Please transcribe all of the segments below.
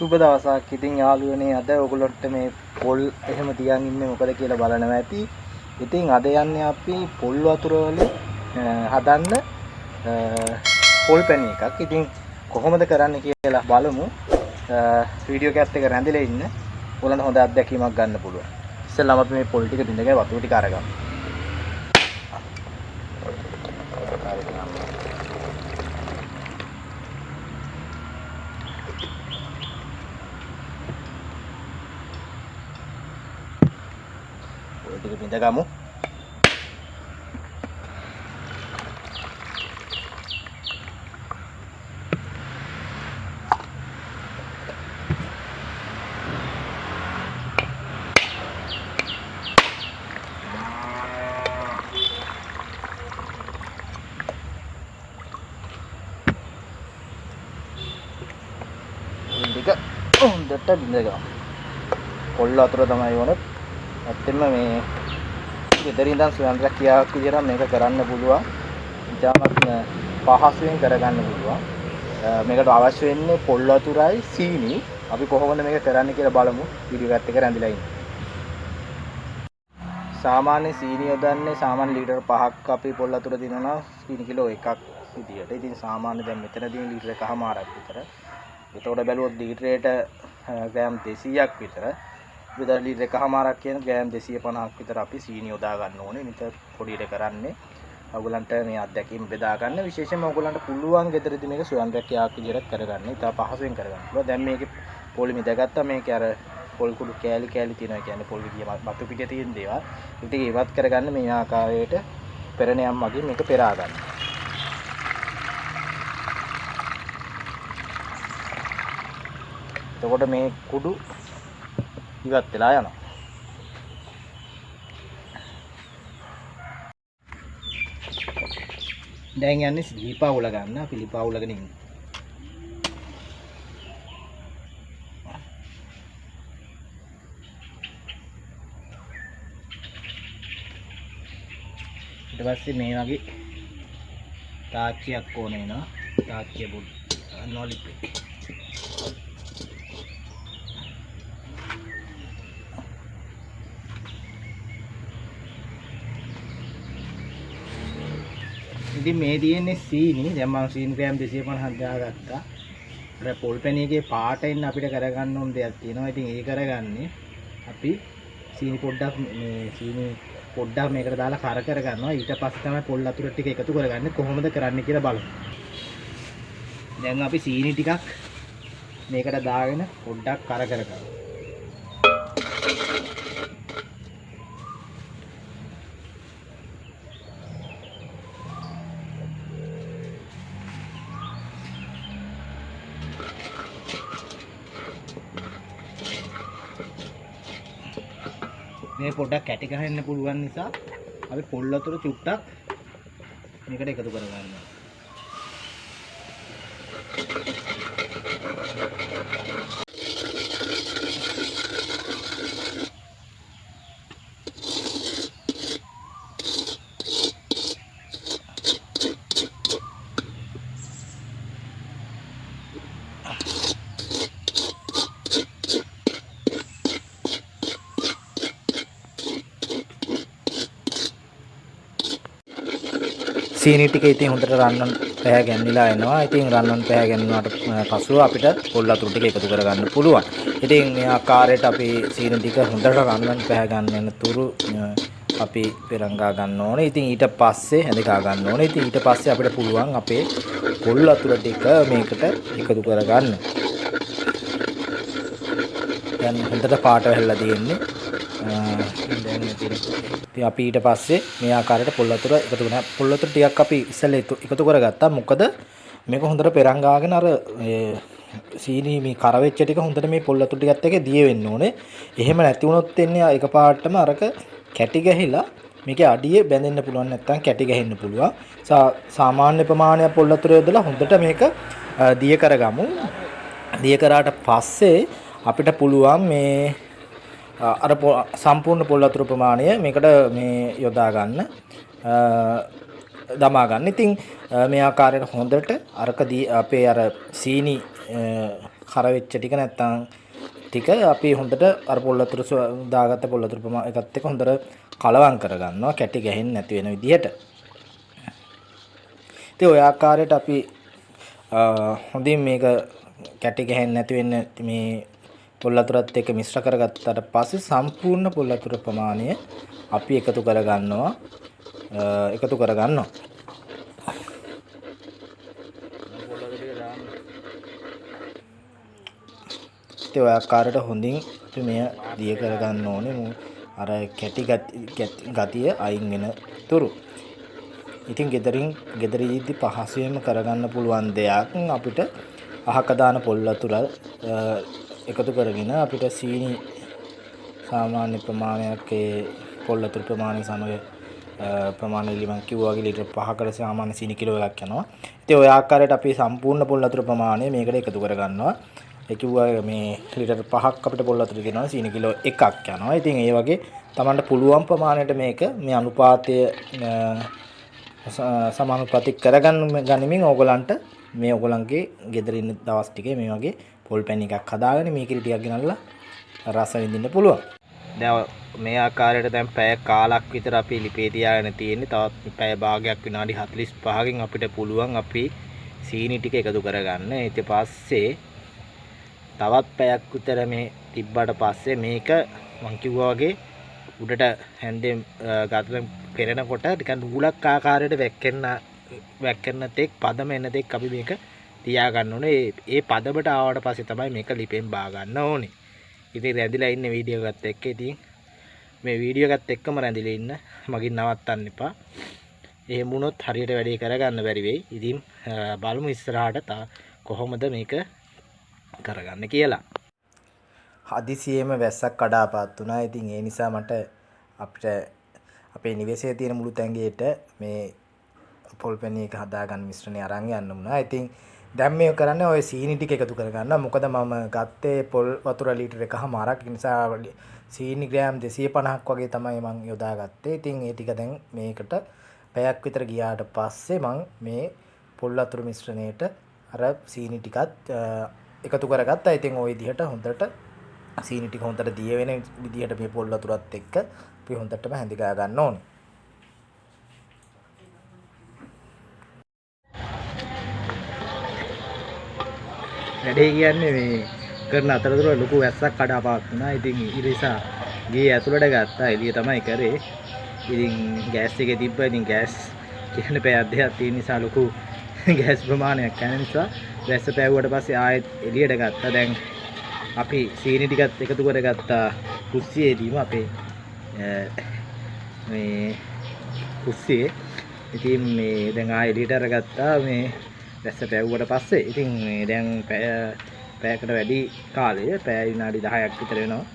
සුබ දවසක්. ඉතින් යාළුවනේ අද ඔයගොල්ලොන්ට මේ පොල් එහෙම තියන් ඉන්නේ මොකද කියලා බලනවා ඇති. ඉතින් අද යන්නේ අපි පොල් වතුර වලින් හදන්න පොල් පැණි එකක්. ඉතින් කොහොමද කරන්න කියලා බලමු. වීඩියෝ එකත් එක්ක රැඳිලා ඉන්න. ඔයාලන්ට හොඳ අත්දැකීමක් ගන්න පුළුවන්. ඉස්සෙල්ලාම අපි මේ පොල් ටික බින්දගෙන වතුර ටික අරගමු. ටික බින්දගමු. ටික හොඳට බින්දගමු. පොල් වතුර තමයි වුණත් ඇත්තෙන්ම මේ ගෙදරින් ඉඳන් සුවඳක් කියාවක් විදියට මේක කරන්න පුළුවන්. ඉතාමත් පහසුවෙන් කරගන්න පුළුවන්. මේකට අවශ්‍ය වෙන්නේ පොල් වතුරයි සීනි. අපි කොහොමද මේක කරන්න කියලා බලමු. වීඩියෝ එකත් එක්ක රැඳිලා ඉන්න. සාමාන්‍ය සීනි යොදන්නේ සාමාන්‍ය ලීටර් 5ක් අපි පොල් වතුර දිනනවා සීනි කිලෝ 1ක් විදියට. ඉතින් සාමාන්‍ය දැන් මෙතනදී ලීටර් 1.5ක් විතර. එතකොට බැලුවොත් ලීටරයට ග්‍රෑම් 200ක් විතර. විතර ලීටර් 1.5ක් කියන ග්‍රෑම් 250ක් විතර අපි සීනි යොදා ගන්න ඕනේ. නිතර පොඩියට කරන්නේ. ඔයගලන්ට මේ අත්දැකීම් බෙදා ගන්න. විශේෂයෙන්ම ඔයගලන්ට පුළුවන් ගෙදරදී මේක සුවඳක්‍යාවක් විදිහට කරගන්න. ඉතා පහසුවෙන් කරගන්න පුළුවන්. දැන් මේකේ පොල් මිදගත්තා. මේකේ අර පොල් කුඩු කෑලි කෑලි තියෙනවා. කියන්නේ පොල් විදිය බතු පිටේ තියෙන දේවල්. ඉතින් ඒවත් කරගන්න මේ ආකාරයට පෙරණයම් වගේ මේක පෙරා ගන්න. එතකොට මේ කුඩු ඉවත් වෙලා යනවා. දැන් යන්නේ ලිපා උල ගන්න. අපි ලිපා උලගෙන ඉන්නේ. ඊට පස්සේ මේ වගේ තාච්චියක් ඕනේ වෙනවා. තාච්චිය බුල් නොලිපේ. ඉතින් මේ තියෙන්නේ සීනි. දැන් මම සීනි ග්‍රෑම් 250ක් දාගත්තා. අර පොල් පැණියගේ පාටින් අපිට කරගන්න ඕන දෙයක් තියෙනවා. ඉතින් ඒ කරගන්නේ අපි සීනි පොඩ්ඩක් මේකට දාලා කර කරගන්නවා. ඊට පස්සේ තමයි පොල් වතුර ටික එකතු කරගන්නේ. කොහොමද කරන්නේ කියලා බලමු. දැන් අපි සීනි ටිකක් මේකට දාගෙන පොඩ්ඩක් කර කරගන්නවා. මේ පොඩ්ඩක් කැටි ගහන්න පුළුවන් නිසා අපි පොල් වතුර චුට්ටක් මේකට එකතු කරගන්නවා. සීනි ටික ඉතින් හොඳට රන්වන් පැහැ ගැන්විලා එනවා. ඉතින් රන්වන් පැහැ ගැන්වුවාට පසුව අපිට පොල් වතුර ටික එකතු කරගන්න පුළුවන්. ඉතින් මේ ආකාරයට අපි සීනි ටික හොඳට රන්වන් පැහැ ගන්න තුරු අපි පෙරංගා ගන්න ඕනේ. ඉතින් ඊට පස්සේ හැඳගා ගන්න ඕනේ. ඉතින් ඊට පස්සේ අපිට පුළුවන් අපේ පොල් වතුර ටික මේකට එකතු කරගන්න. දැන් හොඳට පාට වැහැලා තියෙන්නේ. දැන් ඉතින් අපි ඊට පස්සේ මේ ආකාරයට පොල් වතුර එකතු කරනවා. පොල් වතුර ටිකක් අපි ඉස්සෙල්ලා එකතු කරගත්තා. මොකද මේක හොඳට පෙරංගාගෙන අර සීනි මේ කර වෙච්ච ටික හොඳට මේ පොල් වතුර ටිකත් එක්ක දිය වෙන්න ඕනේ. එහෙම නැති වුණොත් එන්නේ එකපාරටම අරක කැටි ගහිලා මේකේ අඩිය බැඳෙන්න පුළුවන්. නැත්නම් කැටි ගහෙන්න පුළුවන්. සාමාන්‍ය ප්‍රමාණයක් පොල් වතුර යොදලා හොඳට මේක දිය කරගමු. දිය කරාට පස්සේ අපිට පුළුවන් මේ අර සම්පූර්ණ පොල් වතුර ප්‍රමාණය මේකට මේ යොදා ගන්න. දමා ගන්න. ඉතින් මේ ආකාරයට හොඳට අරකදී අපේ අර සීනි කර වෙච්ච ටික නැත්තම් ටික අපි හොඳට අර පොල් වතුර දාගත්ත පොල් වතුර එකත් එක්ක හොඳට කලවම් කරගන්නවා කැටි ගැහෙන්නේ නැති වෙන විදිහට. ඉතින් ඔය ආකාරයට අපි හොඳින් මේක කැටි ගැහෙන්නේ නැති වෙන්න මේ පොල් වතුරත් එක්ක මිශ්‍ර කරගත්තාට පස්සේ සම්පූර්ණ පොල් වතුර ප්‍රමාණය අපි එකතු කරගන්නවා. ඉතින් ඔය ආකාරයට හොඳින් අපි මෙය දිය කරගන්න ඕනේ. අර කැටි ගතිය අයින් වෙන තුරු. ඉතින් ගෙදරදී පහසුවෙන්ම කරගන්න පුළුවන් දෙයක් අපිට අහක දාන පොල් වතුර එකතු කරගෙන අපිට සීනි සාමාන්‍ය ප්‍රමාණයක් ඒ පොල් වතුර ප්‍රමාණය සමග ප්‍රමාණය මම කිව්වා වගේ ලීටර් 5කට සාමාන්‍ය සීනි කිලෝ එකක් යනවා. ඉතින් ඔය ආකාරයට අපි සම්පූර්ණ පොල් වතුර ප්‍රමාණය මේකට එකතු කරගන්නවා. ඒ කිව්වා මේ ලීටර් 5ක් අපිට පොල් වතුර දෙනවා සීනි කිලෝ එකක් යනවා. ඉතින් ඒ වගේ Tamanට පුළුවන් ප්‍රමාණයට මේක මේ අනුපාතය සමානුපාතික කරගනිමින් ඕගලන්ට මේ ඕගලන්ගේ ගෙදර ඉන්න දවස් ටිකේ මේ වගේ පොල් පැණි එකක් හදාගෙන මේකේ ටිකක් ගෙනල්ලා රස විඳින්න පුළුවන්. දැන් මේ ආකාරයට දැන් පැය කාලක් විතර අපි ලිපේ තියාගෙන තියෙන්නේ. තවත් පැය භාගයක් විනාඩි 45කින් අපිට පුළුවන් අපි සීනි ටික එකතු කරගන්න. ඊට පස්සේ තවත් පැයක් විතර මේ තිබ්බට පස්සේ මේක මං කිව්වා වගේ උඩට හැන්දෙන් ගාතෙන් පෙරෙනකොට ටිකක් නූලක් ආකාරයට වැක්කෙන්න තෙක් පදම එන තෙක් අපි මේක තියා ගන්න ඕනේ. ඒ පදමට ආවට පස්සේ තමයි මේක ලිපෙන් බා ගන්න ඕනේ. ඉතින් රැඳිලා ඉන්න වීඩියෝ එකත් එක්ක ඉතින් මේ වීඩියෝ එකත් එක්කම රැඳිලා ඉන්න මගින් නවත්තන්න එපා. එහෙම වුණොත් හරියට වැඩේ කරගන්න බැරි වෙයි. ඉතින් බලමු ඉස්සරහට කොහොමද මේක කරගන්න කියලා. හදිසියෙම වැස්සක් කඩාපාත් වුණා. ඉතින් ඒ නිසා මට අපිට අපේ නිවසේ තියෙන මුළු තැඟේට මේ පොල් පැණි එක හදාගන්න මිශ්‍රණය අරන් යන්න වුණා. ඉතින් දැන් මේක කරන්නේ ඔය සීනි ටික එකතු කරගන්න. මොකද මම ගත්තේ පොල් වතුර ලීටර් එකමාරක්. ඒ නිසා සීනි ග්‍රෑම් 250ක් වගේ තමයි මම යොදාගත්තේ. ඉතින් ඒ ටික දැන් මේකට පැයක් විතර ගියාට පස්සේ මම මේ පොල් වතුර මිශ්‍රණයට අර සීනි ටිකත් එකතු කරගත්තා. ඉතින් ওই විදිහට හොඳට සීනි ටික හොඳට දිය වෙන විදිහට මේ පොල් වතුරත් එක්ක අපි හොඳටම හැඳි ගා ගන්න ඕනේ. වැඩේ කියන්නේ මේ කරන අතරතුර ලොකු වැස්සක් කඩාපාත් වුණා. ඉතින් ඊට නිසා ගේ ඇතුළට ගත්තා. එළිය තමයි කරේ. ඉතින් ගෑස් එකේ තිබ්බා. ඉතින් ගෑස් කියන්නේ පැය දෙකක් තියෙන නිසා ලොකු ගෑස් ප්‍රමාණයක් යන නිසා වැස්ස පැවුවට පස්සේ ආයෙත් එළියට ගත්තා. දැන් අපි සීනි ටිකත් එකතු කරගත්තා කුස්සියේදීම අපේ මේ කුස්සියේ. ඉතින් මේ දැන් ආයෙ එළියට අරගත්තා මේ වැස්ස පැවුවට පස්සේ. ඉතින් මේ දැන් පැයකට වැඩි කාලය පැය විනාඩි 10ක් විතර වෙනවා.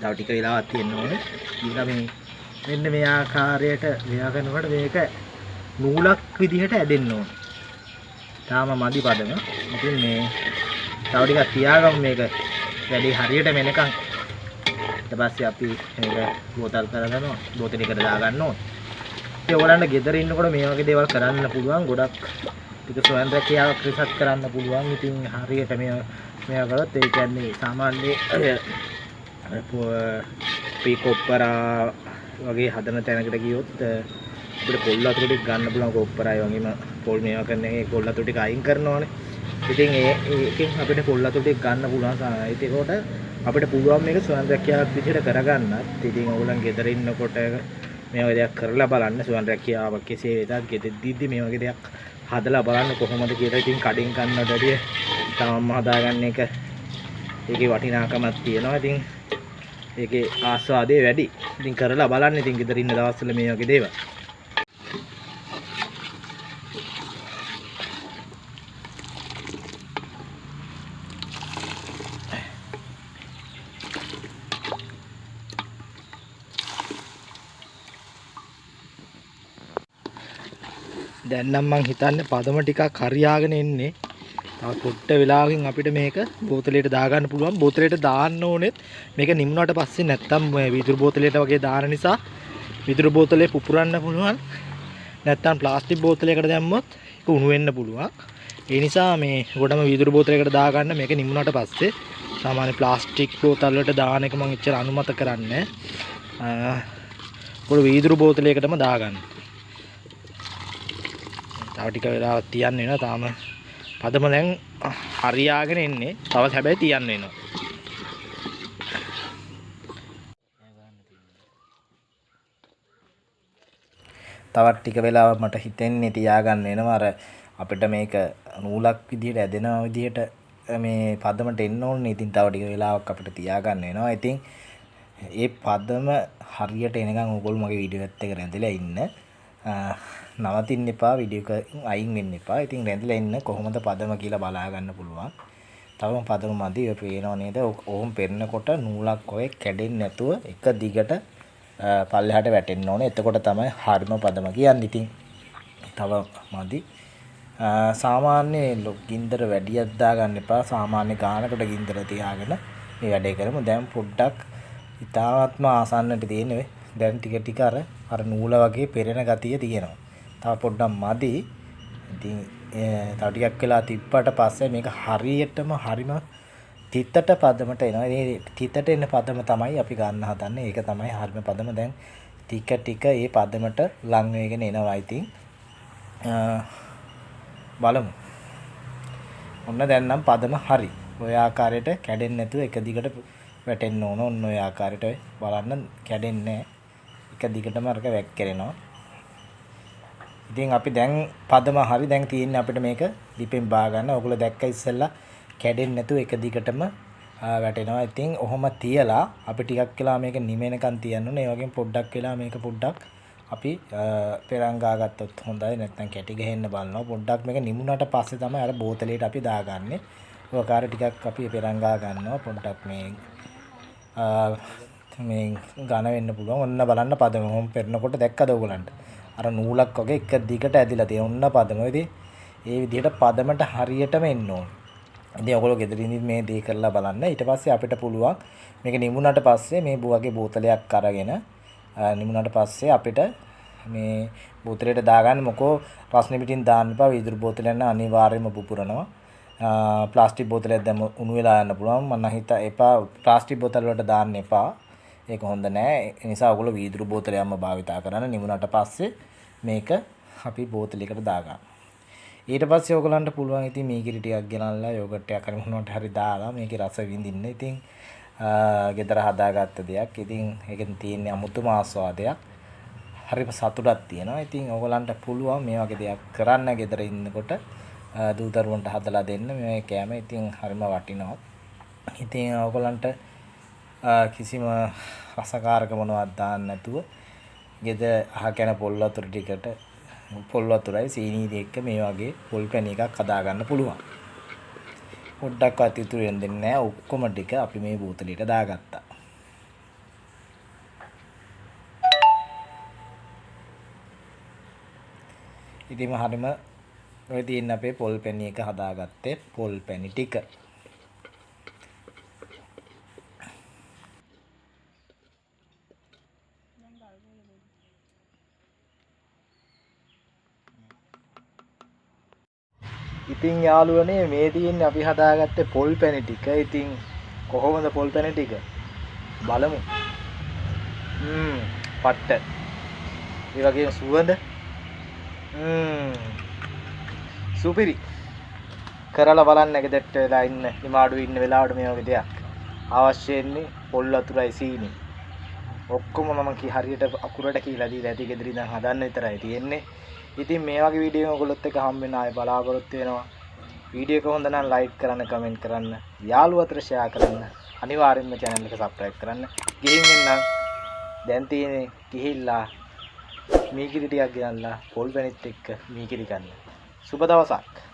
තව ටික වෙලාවක් තියෙන්න ඕනේ. ඊළඟ මේ මෙන්න මේ ආකාරයට මෙයා කරනකොට මේක නූලක් විදිහට ඇදෙන්න ඕනේ. තාම මදි පදම. ඉතින් මේ තව ටිකක් තියාගමු මේක වැඩි හරියට මෙනකන්. ඊට පස්සේ අපි මේක බෝතල් කරගන්නවා. බෝතලයකට දාගන්න ඕනේ. ඉතින් ඔයාලන්ට ගෙදර ඉන්නකොට මේ වගේ දේවල් කරන්න පුළුවන්. ගොඩක් ටික ස්වයං රැකියාවක් රිසර්ච් කරන්න පුළුවන්. ඉතින් හරියට මේවා කරොත් ඒ කියන්නේ සාමාන්‍ය කොප්පරා වගේ හදන තැනකට ගියොත් අපිට පොල් වතුර ටික ගන්න පුළුවන්. කොප්පරායි වගේම පොල් මේවා කරන එකේ පොල් වතුර ටික අයින් කරනවානේ. ඉතින් ඒකෙන් අපිට පොල් වතුර ටික ගන්න පුළුවන්. ඒකෝට අපිට පුළුවන් මේක ස්වයං රැකියාවක් විදිහට කරගන්නත්. ඉතින් ඕගොල්ලන් ගෙදර ඉන්නකොට මේ වගේ දෙයක් කරලා බලන්න. ස්වයං රැකියාවක් කෙසේ වෙතත් ගෙදරදී මේ වගේ දෙයක් හදලා බලන්න කොහොමද කියලා. ඉතින් කඩින් කන්නට වැඩිය තමන්ම හදාගන්න එක ඒකේ වටිනාකමක් තියෙනවා. ඉතින් ඒකේ ආස්වාදය වැඩි. ඉතින් කරලා බලන්න. ඉතින් ගෙදර ඉන්න දවස්වල මේ වගේ දේවල්. දැන් නම් මං හිතන්නේ පදම ටිකක් හරියාගෙන එන්නේ. තව පොට්ට වෙලාවකින් අපිට මේක බෝතලයට දාගන්න පුළුවන්. බෝතලයට දාන්න ඕනෙත් මේක නිම්නුවට පස්සේ නැත්තම් වීදුරු බෝතලයට වගේ දාන නිසා වීදුරු බෝතලේ පුපුරන්න පුළුවන්. නැත්තම් ප්ලාස්ටික් බෝතලයකට දැම්මොත් ඒක උණු වෙන්න පුළුවන්. ඒ නිසා මේ ගොඩම වීදුරු බෝතලයකට දාගන්න මේක නිමුණාට පස්සේ සාමාන්‍ය ප්ලාස්ටික් බෝතල් වලට දාන එක මම එච්චර අනුමත කරන්නේ නැහැ. පොඩි වීදුරු බෝතලයකටම දාගන්න. තව ටික වෙලාවක් තියන්න වෙනවා. තාම පදම දැන් හරියාගෙන එන්නේ. තවත් හැබැයි තියන්න වෙනවා. තවත් ටික වෙලාවක් මට හිතෙන්නේ තියාගන්න වෙනවා. අර අපිට මේක නූලක් විදියට ඇදෙන විදියට මේ පදමට එන්න ඕනේ. ඉතින් තව ටික වෙලාවක් අපිට තියාගන්න වෙනවා. ඉතින් ඒ පදම හරියට එනකන් ඕගොල්ලෝ මගේ වීඩියෝ එකත් එක්ක රැඳිලා ඉන්න. නවතින්න එපා, වීඩියෝ එක අයින් වෙන්න එපා. ඉතින් රැඳිලා ඉන්න කොහොමද පදම කියලා බලා ගන්න පුළුවන්. තවම පදම මදි. ඔය පේනව නේද? ඕම් පෙන්නකොට නූලක් ඔය කැඩෙන්නේ නැතුව එක දිගට පල්ලෙහාට වැටෙන්න ඕනේ. එතකොට තමයි හරිම පදම කියන්නේ. ඉතින් තව මදි. සාමාන්‍ය ගින්දර වැඩියක් දාගන්න එපා. සාමාන්‍ය ගානකට ගින්දර තියාගෙන මේ වැඩේ කරමු. දැන් පොඩ්ඩක් ඉතාමත්ම ආසන්නට තියෙන්නේ. දැන් ටික ටික අර නූල වගේ පෙරෙන ගතිය තියෙනවා. තව පොඩ්ඩක් මදි. ඉතින් තව ටිකක් වෙලා තිබ්බට පස්සේ මේක හරියටම හරිම තිතට පදමට එනවා. මේ තිතට එන පදම තමයි අපි ගන්න හදන්නේ. ඒක තමයි හරිම පදම. දැන් ටික ටික මේ පදමට ලං වෙගෙන එනවා. ඉතින් බලමු. ඔන්න දැන් නම් පදම හරි. ඔය ආකාරයට කැඩෙන්නේ නැතුව එක දිගට වැටෙන්න ඕන. ඔන්න ඔය ආකාරයට බලන්න කැඩෙන්නේ නැහැ. එක දිගටම අරක වැක්කිරෙනවා. ඉතින් අපි දැන් පදම හරි. දැන් තියෙන්නේ අපිට මේක ලිපෙන් බා ගන්න. ඔයගොල්ලෝ දැක්ක ඉස්සෙල්ලා කැඩෙන්නේ නැතුව එක දිගටම වැටෙනවා. ඉතින් ඔහොම තියලා අපි ටිකක් වෙලා මේක නිමෙනකන් තියන්න ඕනේ. ඒ වගේම පොඩ්ඩක් වෙලා මේක පොඩ්ඩක් අපි පෙරංගා ගත්තොත් හොඳයි. නැත්නම් කැටි ගහෙන්න බලනවා. පොඩ්ඩක් මේක නිමුණාට පස්සේ තමයි අර බෝතලයට අපි දාගන්නේ. ඔය කාර්ය ටිකක් අපි පෙරංගා ගන්නවා. පොඩ්ඩක් මේ ඝන වෙන්න පුළුවන්. ඔන්න බලන්න පදම. මොම් පෙරනකොට දැක්කද ඔයගලන්ට? අර නූලක් වගේ එක දිගට ඇදිලා තියෙන ඔන්න පදම. ඉතින් ඒ විදිහට පදමට හරියටම එන්න ඕනේ. ඉතින් ඔයගොල්ලෝ ගෙදරින් මේ දේ කරලා බලන්න. ඊට පස්සේ අපිට පුළුවන් මේක නිමුණාට පස්සේ මේ වගේ බෝතලයක් අරගෙන නිමුණාට පස්සේ අපිට මේ බෝතලයට දාගන්න. මොකෝ රස්නේ පිටින් දාන්න එපා. වීදුරු බෝතලයක් නම් අනිවාර්යයෙන්ම පුපුරනවා. ප්ලාස්ටික් බෝතලයක් දැම්ම උණු වෙලා යන්න පුළුවන්. මම හිතා එපා ප්ලාස්ටික් බෝතල වලට දාන්න එපා. ඒක හොඳ නෑ. ඒ නිසා ඔයගොල්ලෝ වීදුරු බෝතලයක්ම භාවිතා කරන්න. නිමුණාට පස්සේ මේක අපි බෝතලයකට දාගන්න. ඊට පස්සේ ඔයගලන්ට පුළුවන් ඉතින් මීකිරි ටිකක් ගෙනල්ලා යෝගට් එකක් හරි මොනවට හරි දාලා මේකේ රස විඳින්න. ඉතින් ගෙදර හදාගත්ත දෙයක්. ඉතින් ඒකෙන් තියෙන අමුතුම ආස්වාදයක්. හරිම සතුටක් තියෙනවා. ඉතින් ඔයගලන්ට පුළුවන් මේ වගේ දෙයක් කරන්න ගෙදර ඉන්නකොට දූ දරුවන්ට හදලා දෙන්න මේ කෑම. ඉතින් හරිම වටිනවා. ඉතින් ඔයගලන්ට කිසිම රසකාරක මොනවත් දාන්න නැතුව ගෙදර අහගෙන පොල් වතුර ටිකට පොල් වතුරයි සීනි එක්ක මේ වගේ පොල් පැණි එකක් හදා ගන්න පුළුවන්. පොඩ්ඩක්වත් ඉතුරු වෙන්නේ නැහැ. ඔක්කොම ටික අපි මේ බෝතලෙට දාගත්තා. ඉතින් හරිම ඔය තියෙන අපේ පොල් පැණි එක හදාගත්තේ පොල් පැණි ටික. ඉතින් යාළුවනේ මේ තියෙන්නේ අපි හදාගත්තේ පොල් පැණි ටික. ඉතින් කොහොමද පොල් පැණි ටික? බලමු. පට්ට. ඒ වගේම සුවඳ. සුපිරි. කරලා බලන්න ගෙදරට වෙලා ඉන්න නිමාඩුවේ ඉන්න වෙලාවට මේ වගේ දෙයක්. අවශ්‍ය වෙන්නේ පොල් වතුරයි සීනි. ඔක්කොම මම හරියට අකුරට කියලා දීලා ඇති ගෙදර ඉඳන් හදන්න විතරයි තියෙන්නේ. ඉතින් මේ වගේ වීඩියෝ ඔයගොල්ලොත් එක්ක හම් වෙන ආයෙ බලාපොරොත්තු වෙනවා. වීඩියෝ එක හොඳ නම් ලයික් කරන්න, කමෙන්ට් කරන්න, යාළුවෝ අතර ෂෙයා කරන්න, අනිවාර්යෙන්ම channel එක subscribe කරන්න. ගිහින් එන්නම්. දැන් තියෙන්නේ ගිහිල්ලා මීකිරි ටිකක් ගෙනල්ලා පොල් පැණිත් එක්ක මීකිරි ගන්න. සුබ දවසක්.